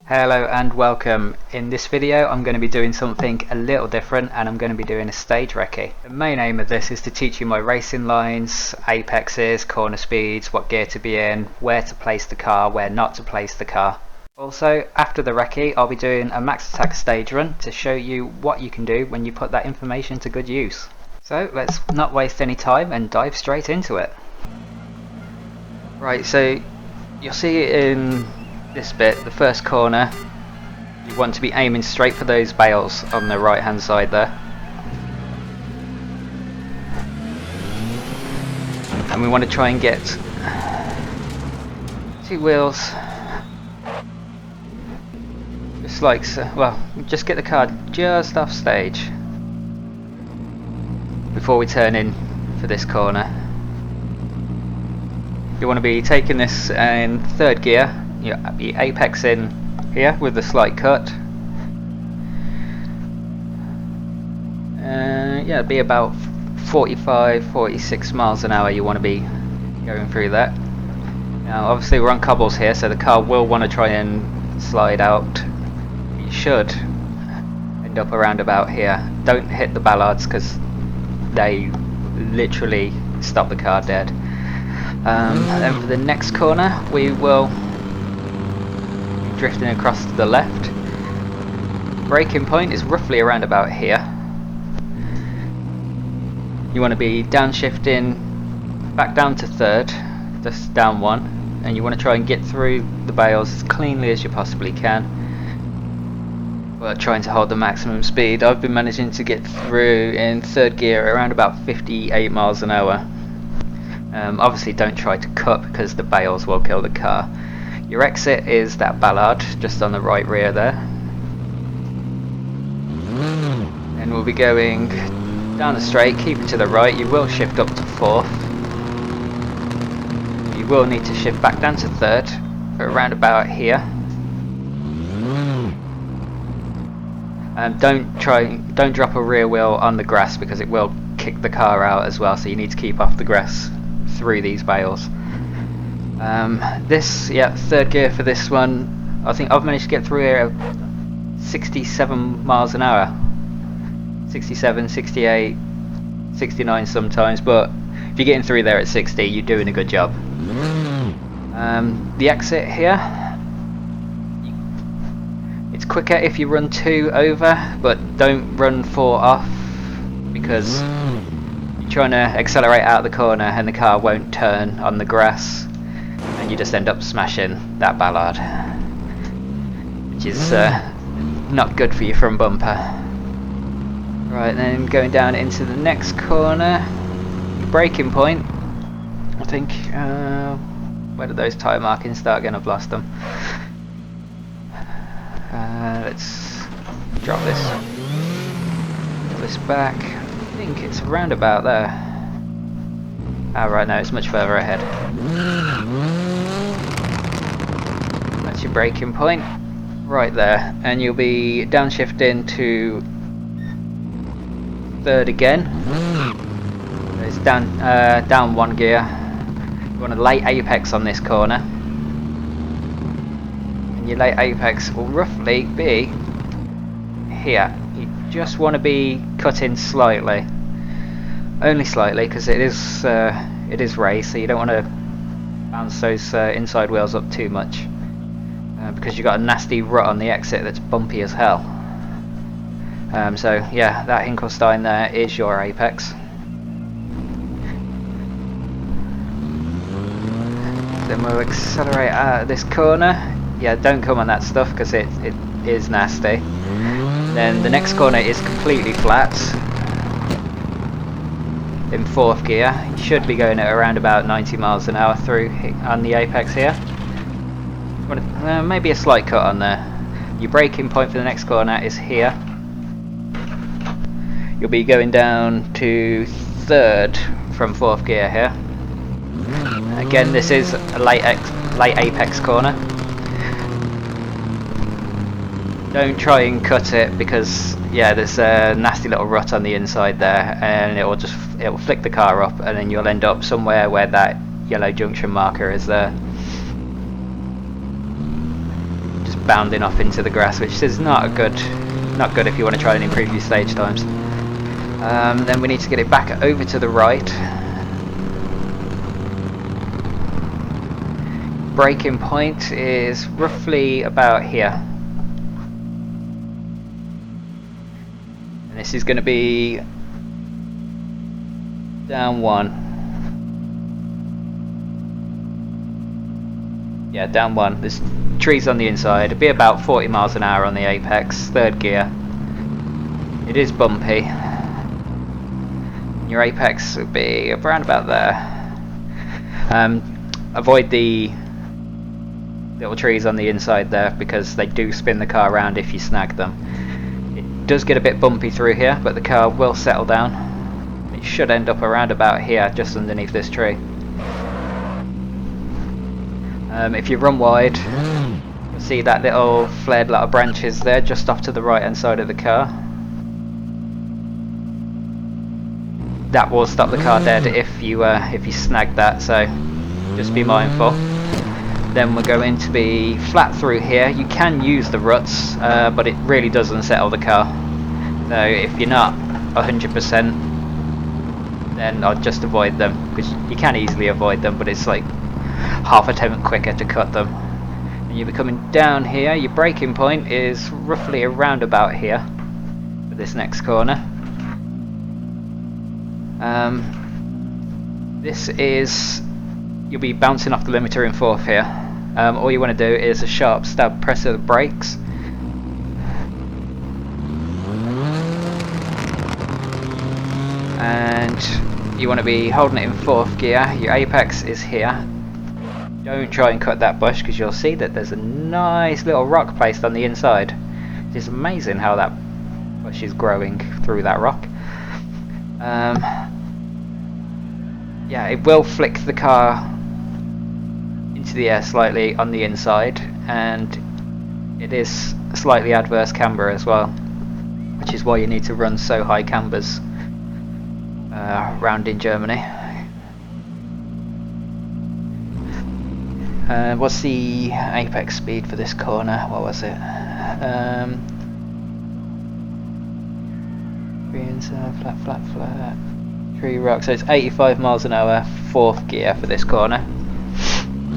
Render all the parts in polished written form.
Hello and welcome. In this video I'm going to be doing something a little different, and I'm going to be doing a stage recce. The main aim of this is to teach you my racing lines, apexes, corner speeds, what gear to be in, where to place the car, where not to place the car. Also, after the recce I'll be doing a max attack stage run to show you what you can do when you put that information to good use. So let's not waste any time and dive straight into it. Right, so you'll see it in this bit, the first corner. You want to be aiming straight for those bales on the right hand side there, and we want to try and get two wheels just like so. Well, just get the car just off stage before we turn in for this corner. You want to be taking this in third gear. You'll be apexing here with a slight cut. Yeah, it'll be about 45-46 miles an hour you want to be going through that. Now obviously we're on cobbles here, so the car will want to try and slide out. You should end up around about here. Don't hit the ballards because they literally stop the car dead. Then for the next corner we will be drifting across to the left. Braking point is roughly around about here. You want to be downshifting back down to third, just down one, and you want to try and get through the bales as cleanly as you possibly can, but trying to hold the maximum speed. I've been managing to get through in third gear around about 58 miles an hour. Obviously don't try to cut because the bales will kill the car. Your exit is that ballard just on the right rear there, and we'll be going down the straight, keeping to the right. You will shift up to fourth. You will need to shift back down to third for around about here. Don't drop a rear wheel on the grass because it will kick the car out as well, so you need to keep off the grass through these bales. Third gear for this one. I think I've managed to get through here at 67 miles an hour. 67, 68, 69 sometimes, but if you're getting through there at 60, you're doing a good job. The exit here, it's quicker if you run 2 over, but don't run 4 off because you're trying to accelerate out of the corner and the car won't turn on the grass, and you just end up smashing that ballard, which is not good for your front bumper. Right, then going down into the next corner, braking point. I think where did those tyre markings start again? I've lost them. Let's drop this back. I think it's around about there. Right, no, it's much further ahead. That's your braking point right there, and you'll be downshifting to third again. It's down 1 gear. You want a late apex on this corner, and your late apex will roughly be here. You just want to be cutting slightly, only slightly, because it is race, so you don't want to bounce those inside wheels up too much, because you've got a nasty rut on the exit that's bumpy as hell. So yeah, that Hinkelstein there is your apex. Then we'll accelerate out of this corner. Yeah, don't come on that stuff because it is nasty. Then the next corner is completely flat in 4th gear. You should be going at around about 90 miles an hour through on the apex here. Maybe a slight cut on there. Your braking point for the next corner is here. You'll be going down to third from 4th gear here. Again, this is a late apex corner. Don't try and cut it because yeah, there's a nasty little rut on the inside there, and it will flick the car up, and then you'll end up somewhere where that yellow junction marker is there. Just bounding off into the grass, which is not good if you want to try and improve your stage times. Then we need to get it back over to the right. Braking point is roughly about here. And this is going to be down 1. Yeah, down 1. There's trees on the inside. It'll be about 40 miles an hour on the apex, 3rd gear. It is bumpy. Your apex will be around about there. Avoid the little trees on the inside there because they do spin the car around if you snag them. It does get a bit bumpy through here, but the car will settle down. It should end up around about here, just underneath this tree. If you run wide, you'll see that little flared lot of branches there just off to the right hand side of the car. That will stop the car dead if you snag that, so just be mindful. Then we're going to be flat through here. You can use the ruts, but it really does unsettle the car. So if you're not 100%, then I'd just avoid them, because you can easily avoid them, but it's like half a tenth quicker to cut them. And you'll be coming down here. Your braking point is roughly around about here for this next corner. This is, you'll be bouncing off the limiter in 4th here. All you want to do is a sharp stab press of the brakes. And you want to be holding it in 4th gear. Your apex is here. Don't try and cut that bush, because you'll see that there's a nice little rock placed on the inside. It's amazing how that bush is growing through that rock. Yeah, it will flick the car into the air slightly on the inside, and it is slightly adverse camber as well, which is why you need to run so high cambers around in Germany. What's the apex speed for this corner? What was it? 3 and 7, flat. Tree rock. So it's 85 miles an hour, 4th gear for this corner.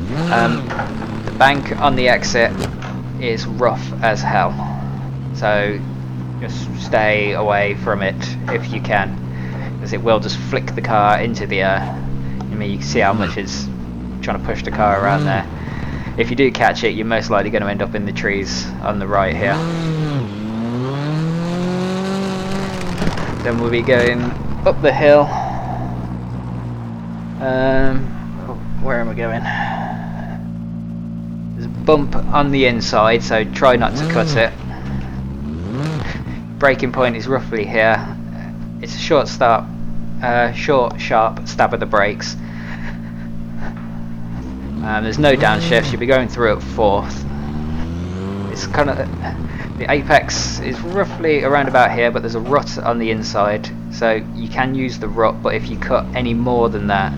The bank on the exit is rough as hell, so just stay away from it if you can, because it will just flick the car into the air. I mean, you can see how much it's trying to push the car around there. If you do catch it, you're most likely going to end up in the trees on the right here. Then we'll be going up the hill. Where am I going? There's a bump on the inside, so try not to cut it. Braking point is roughly here. It's a short, sharp stab of the brakes. There's no downshifts. You'll be going through at 4th. It's kind of, the apex is roughly around about here, but there's a rut on the inside, so you can use the rut, but if you cut any more than that,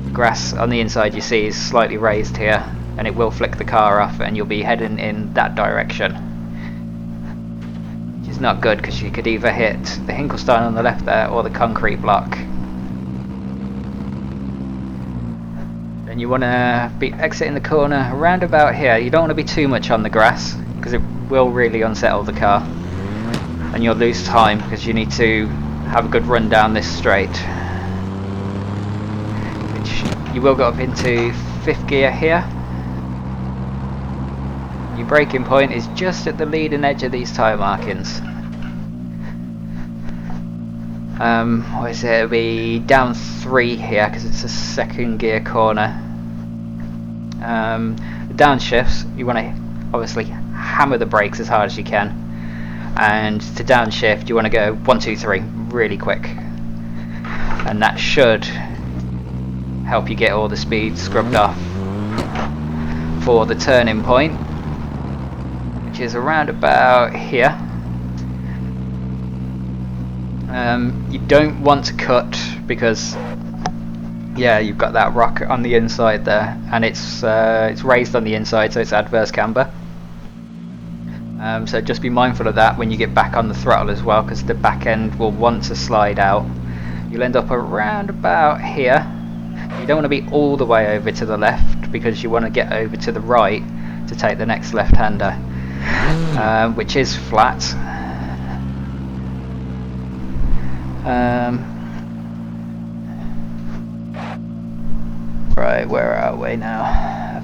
the grass on the inside you see is slightly raised here, and it will flick the car off and you'll be heading in that direction, which is not good, because you could either hit the Hinkelstein on the left there or the concrete block. Then you want to be exiting the corner around about here. You don't want to be too much on the grass, because it will really unsettle the car and you'll lose time, because you need to have a good run down this straight, which you will go up into 5th gear here. Your braking point is just at the leading edge of these tyre markings. What is it? It'll be down 3 here, because it's a 2nd gear corner. The downshifts, you want to obviously hammer the brakes as hard as you can, and to downshift you want to go 1, 2, 3 really quick, and that should help you get all the speed scrubbed off for the turning point, which is around about here. You don't want to cut, because yeah, you've got that rock on the inside there, and it's raised on the inside, so it's adverse camber. So just be mindful of that when you get back on the throttle as well, because the back end will want to slide out. You'll end up around about here. You don't want to be all the way over to the left, because you want to get over to the right to take the next left-hander, which is flat. Right, where are we now?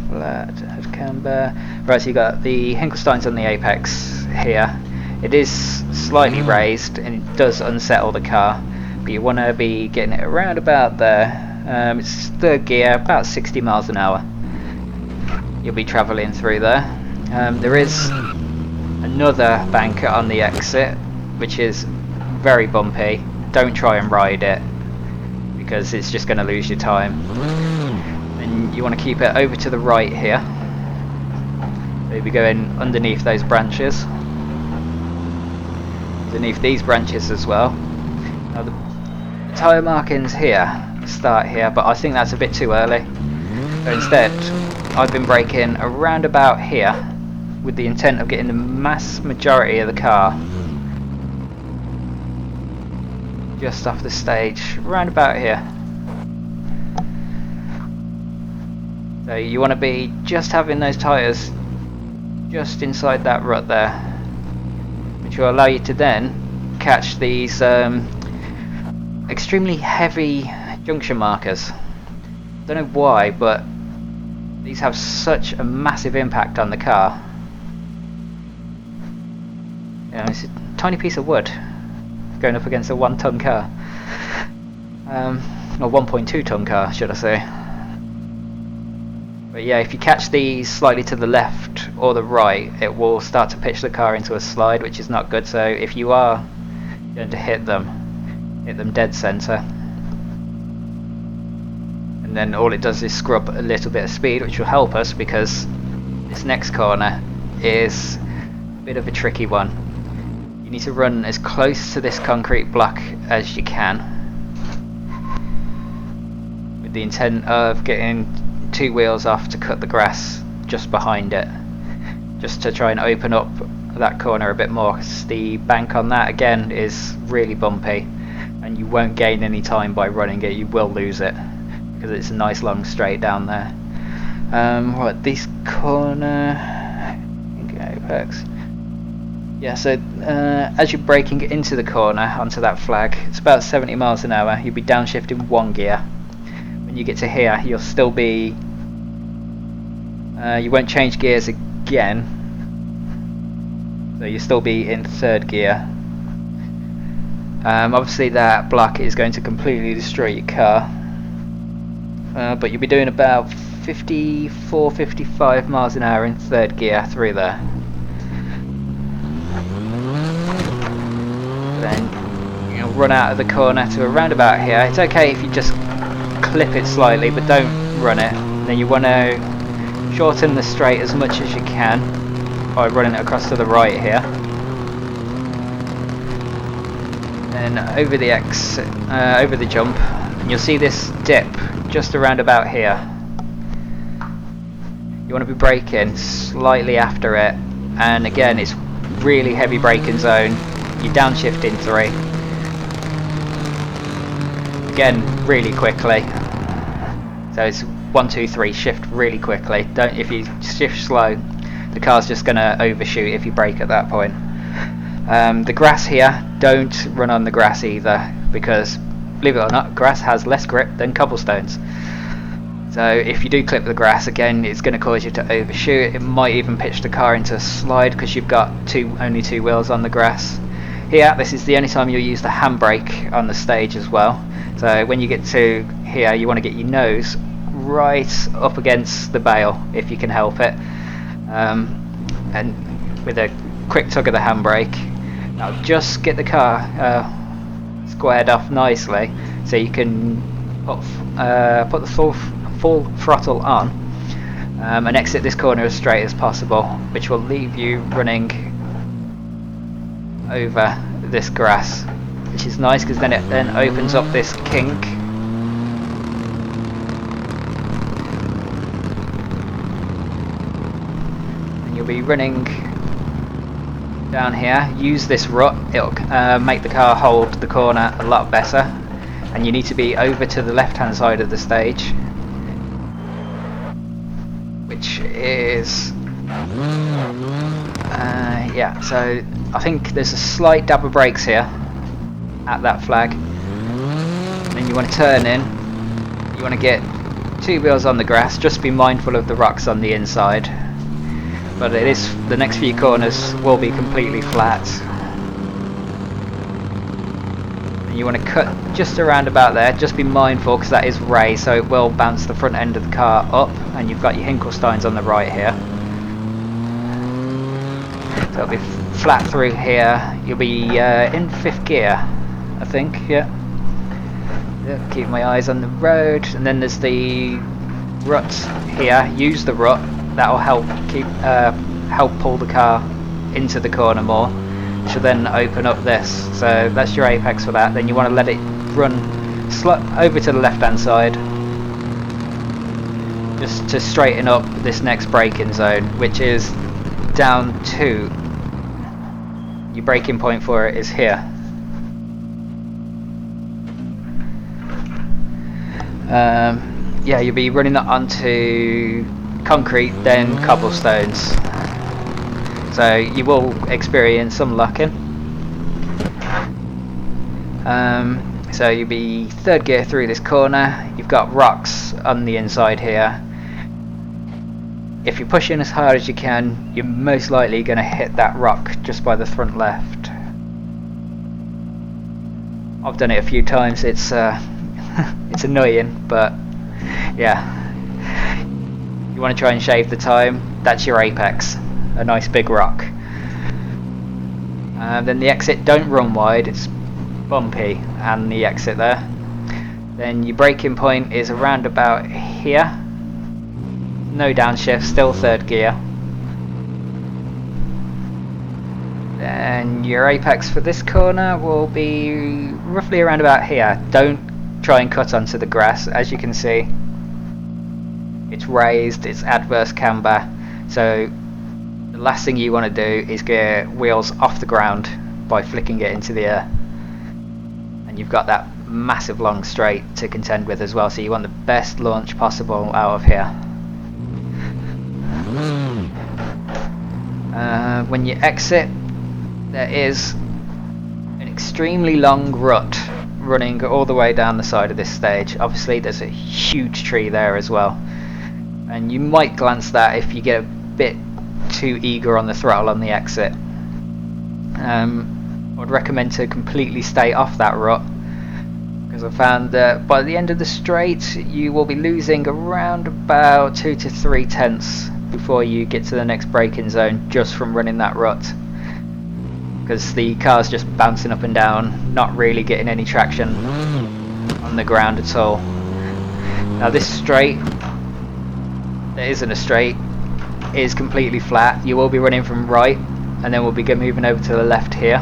Flat camber. Right, so you got the Hinkelsteins on the apex here. It is slightly raised and it does unsettle the car, but you want to be getting it around about there. It's third gear, about 60 miles an hour. You'll be travelling through there. There is another banker on the exit, which is very bumpy. Don't try and ride it, because it's just going to lose your time. And you want to keep it over to the right here. So you'll be going underneath those branches, underneath these branches as well. Now the tyre markings here start here, but I think that's a bit too early. So instead, I've been braking around about here with the intent of getting the mass majority of the car just off the stage, around about here. So you want to be just having those tyres just inside that rut there, which will allow you to then catch these extremely heavy junction markers. Don't know why, but these have such a massive impact on the car. You know, it's a tiny piece of wood going up against a 1-ton car, or 1.2-ton car, should I say. But yeah, if you catch these slightly to the left or the right, it will start to pitch the car into a slide, which is not good. So if you are going to hit them dead centre, and then all it does is scrub a little bit of speed, which will help us, because this next corner is a bit of a tricky one. You need to run as close to this concrete block as you can, with the intent of getting 2 wheels off to cut the grass just behind it, just to try and open up that corner a bit more, because the bank on that again is really bumpy and you won't gain any time by running it. You will lose it because it's a nice long straight down there. Right, this corner, apex. Yeah, so as you're braking into the corner onto that flag, it's about 70 miles an hour. You'll be downshifting 1 gear. When you get to here, you'll still be you won't change gears again, so you'll still be in 3rd gear. Obviously that block is going to completely destroy your car, but you'll be doing about 54-55 miles an hour in 3rd gear through there. Then you'll run out of the corner to around about here. It's okay if you just clip it slightly, but don't run it. And then you want to shorten the straight as much as you can by running it across to the right here. Then over the exit, over the jump, and you'll see this dip just around about here. You want to be braking slightly after it, and again it's really heavy braking zone. You downshift in 3. Again, really quickly. So it's 1, 2, 3, shift really quickly. Don't, if you shift slow, the car's just going to overshoot if you brake at that point. The grass here, don't run on the grass either, because believe it or not, grass has less grip than cobblestones. So if you do clip the grass, again, it's going to cause you to overshoot. It might even pitch the car into a slide because you've got only two wheels on the grass. Here, this is the only time you'll use the handbrake on the stage as well. So when you get to here, you want to get your nose right up against the bale if you can help it, and with a quick tug of the handbrake, now just get the car squared off nicely so you can put the full throttle on, and exit this corner as straight as possible, which will leave you running over this grass, which is nice because then it opens up this kink. And you'll be running down here, use this rut. It'll make the car hold the corner a lot better, and you need to be over to the left hand side of the stage, which is yeah, so I think there's a slight dab of brakes here at that flag, and then you want to turn in. You want to get 2 wheels on the grass. Just be mindful of the rocks on the inside, but it is, the next few corners will be completely flat. And you want to cut just around about there. Just be mindful, because that is raised, so it will bounce the front end of the car up, and you've got your Hinkelsteins on the right here. So it'll be flat through here. You'll be in 5th gear, I think, yeah. Keep my eyes on the road, and then there's the rut here. Use the rut. That'll help pull the car into the corner more. It should then open up this. So that's your apex for that. Then you want to let it run over to the left hand side, just to straighten up this next braking zone, which is down 2. Your braking point for it is here. Yeah, you'll be running that onto concrete, then cobblestones, so you will experience some locking. So you'll be 3rd gear through this corner. You've got rocks on the inside here. If you're pushing as hard as you can, you're most likely going to hit that rock just by the front left. I've done it a few times. It's it's annoying, but yeah, you want to try and shave the time. That's your apex, a nice big rock. Then the exit, don't run wide, it's bumpy, and the exit there. Then your braking point is around about here. No downshift, still 3rd gear. Then your apex for this corner will be roughly around about here. Don't try and cut onto the grass. As you can see, it's raised, it's adverse camber, so the last thing you want to do is get wheels off the ground by flicking it into the air, and you've got that massive long straight to contend with as well, so you want the best launch possible out of here. When you exit, there is an extremely long rut running all the way down the side of this stage. Obviously there's a huge tree there as well, and you might glance that if you get a bit too eager on the throttle on the exit. I would recommend to completely stay off that rut, because I found that by the end of the straight you will be losing around about 2 to 3 tenths before you get to the next braking zone, just from running that rut, because the car's just bouncing up and down, not really getting any traction on the ground at all. Now this straight, there isn't a straight, it is completely flat. You will be running from right, and then we'll be moving over to the left here.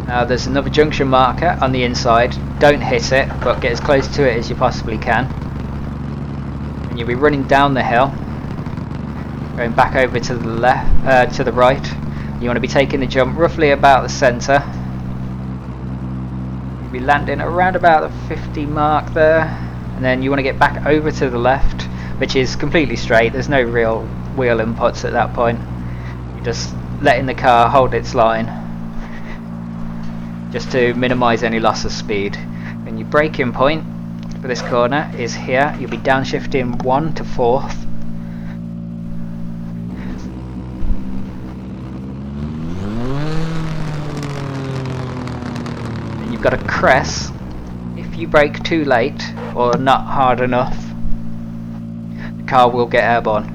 Now there's another junction marker on the inside. Don't hit it, but get as close to it as you possibly can. And you'll be running down the hill, going back over to the left, to the right. You want to be taking the jump roughly about the centre. You'll be landing around about the 50 mark there, and then you want to get back over to the left, which is completely straight. There's no real wheel inputs at that point. You're just letting the car hold its line, just to minimise any loss of speed. And your braking point for this corner is here. You'll be downshifting 1 to 4th. And you've got a crest. If you brake too late or not hard enough, the car will get airborne,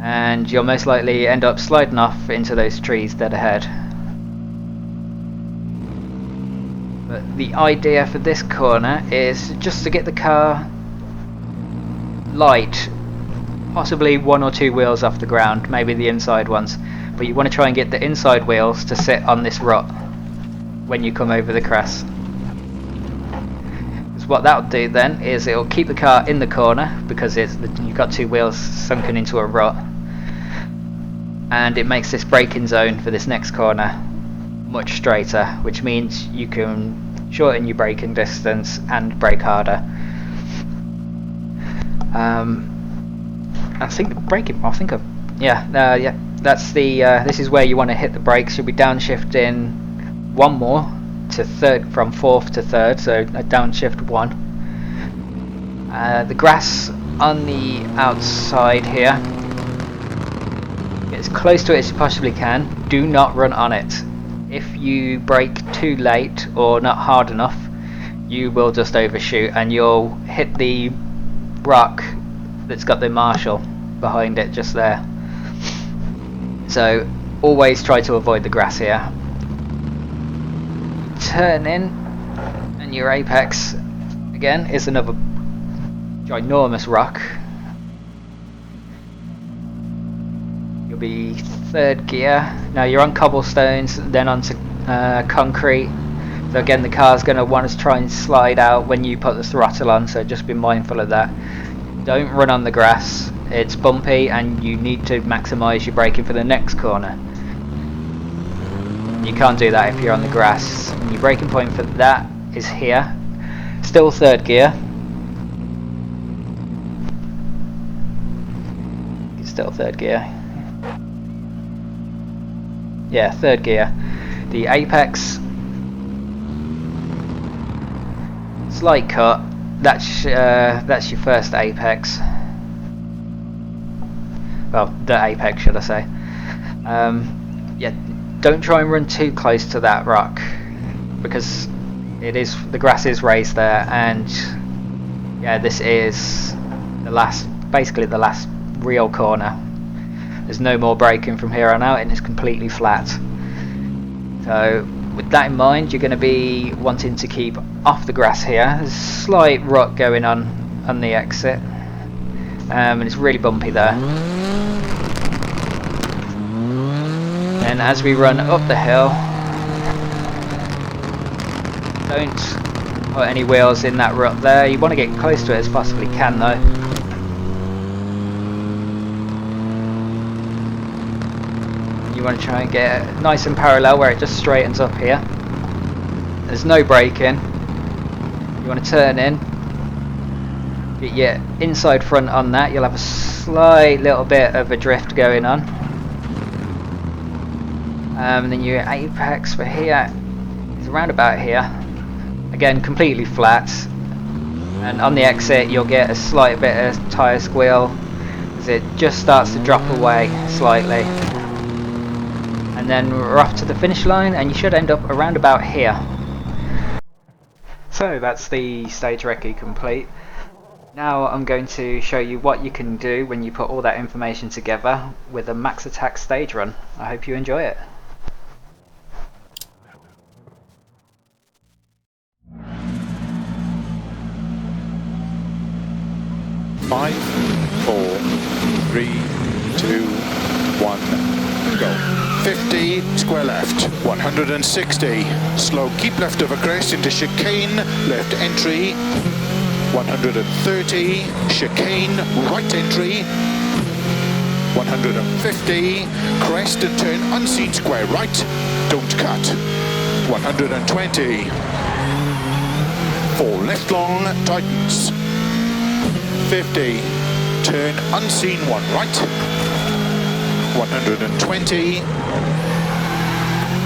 and you'll most likely end up sliding off into those trees dead ahead. But the idea for this corner is just to get the car light, possibly 1 or 2 wheels off the ground, maybe the inside ones, but you want to try and get the inside wheels to sit on this rut when you come over the crest. So what that'll do then is it'll keep the car in the corner because you've got two wheels sunken into a rut, and it makes this braking zone for this next corner much straighter, which means you can shorten your braking distance and brake harder. I think the braking. That's the. This is where you want to hit the brakes. You'll be downshifting one more to third, from fourth to third, so a downshift one. The grass on the outside here, get as close to it as you possibly can. Do not run on it. If you brake too late or not hard enough, you will just overshoot and you'll hit the rock that's got the marshal behind it just there. So always try to avoid the grass here. Turn in, and your apex again is another ginormous rock. You'll be third gear. Now you're on cobblestones, then onto concrete. So again, the car's going to want to try and slide out when you put the throttle on, so just be mindful of that. Don't run on the grass, it's bumpy and you need to maximise your braking for the next corner. You can't do that if you're on the grass. And your braking point for that is here. Still third gear. It's still third gear. Yeah, third gear. The apex, slight cut. That's your first apex. Well, the apex, should I say? Yeah. Don't try and run too close to that rock because the grass is raised there, and yeah, this is basically the last real corner. There's no more braking from here on out, and it's completely flat. So with that in mind, you're going to be wanting to keep off the grass here. There's a slight rut going on the exit, and it's really bumpy there. And as we run up the hill, don't put any wheels in that rut there. You want to get close to it as possibly can though. You want to try and get it nice and parallel where it just straightens up here. There's no braking. You want to turn in, get your inside front on that. You'll have a slight little bit of a drift going on. And then your apex for here is around about here. Again, completely flat. And on the exit, you'll get a slight bit of tyre squeal as it just starts to drop away slightly. And then we're off to the finish line, and you should end up around about here. So that's the stage recce complete. Now I'm going to show you what you can do when you put all that information together with a max attack stage run. I hope you enjoy it. Five, 4, 3, 2, 1, go. 50, square left, 160, slow, keep left over crest into chicane, left entry, 130, chicane, right entry, 150, crest and turn unseen square right, don't cut, 120, 4 left long, tightens, 50, turn unseen 1 right, 120,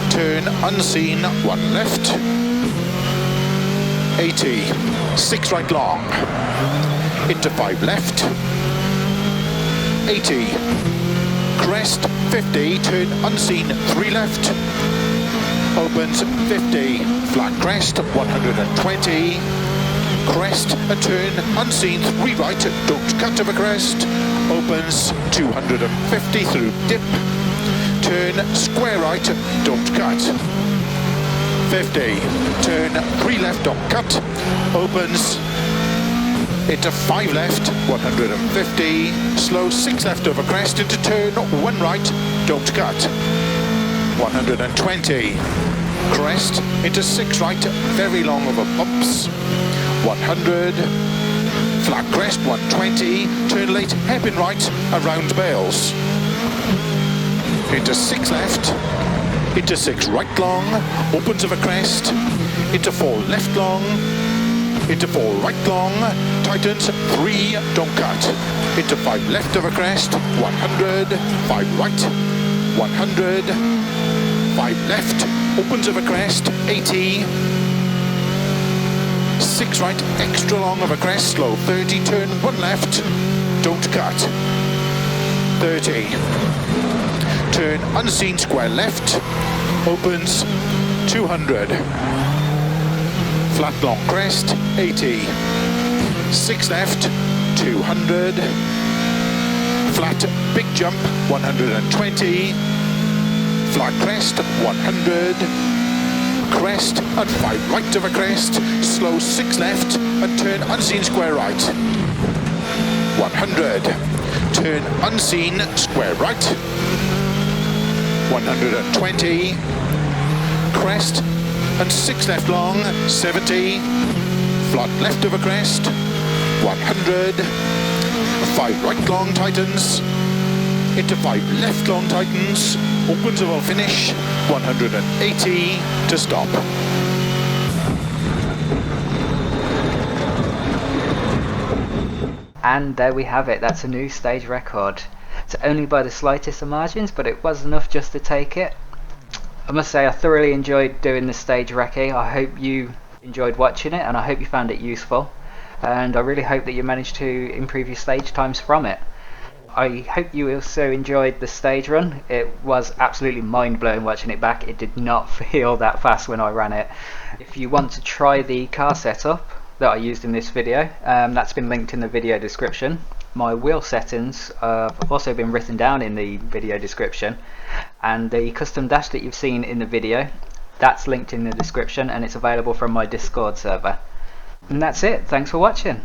turn unseen 1 left, 80, 6 right long, into 5 left, 80, crest 50, turn unseen 3 left, opens 50, flat crest 120, crest, a turn, unseen, 3 right, don't cut over crest, opens 250 through dip, turn, square right, don't cut, 50, turn, 3 left, don't cut, opens into 5 left, 150, slow, 6 left over crest, into turn, 1 right, don't cut, 120, crest, into 6 right, very long over bumps, 100. Flat crest 120, turn late, hairpin right, around Bales. Into 6 left, into 6 right long, opens of a crest, into 4 left long, into 4 right long, tightens, 3, don't cut. Into 5 left of a crest, 100, 5 right, 100, 5 left, opens of a crest, 80, 6 right, extra long of a crest, slow, 30, turn 1 left, don't cut, 30, turn unseen, square left, opens, 200, flat long crest, 80, 6 left, 200, flat big jump, 120, flat crest, 100, crest and 5 right of a crest, slow 6 left and turn unseen, square right, 100, turn unseen, square right, 120, crest and 6 left long, 70, flat left of a crest, 100, 5 right long tightens, into 5 left long tightens, opens of a finish, 180 to stop. And there we have it, that's a new stage record. It's only by the slightest of margins, but it was enough just to take it. I must say I thoroughly enjoyed doing this stage recce. I hope you enjoyed watching it and I hope you found it useful. And I really hope that you managed to improve your stage times from it. I hope you also enjoyed the stage run. It was absolutely mind-blowing watching it back. It did not feel that fast when I ran it. If you want to try the car setup that I used in this video, that's been linked in the video description. My wheel settings have also been written down in the video description, and the custom dash that you've seen in the video, that's linked in the description and it's available from my Discord server. And that's it. Thanks for watching.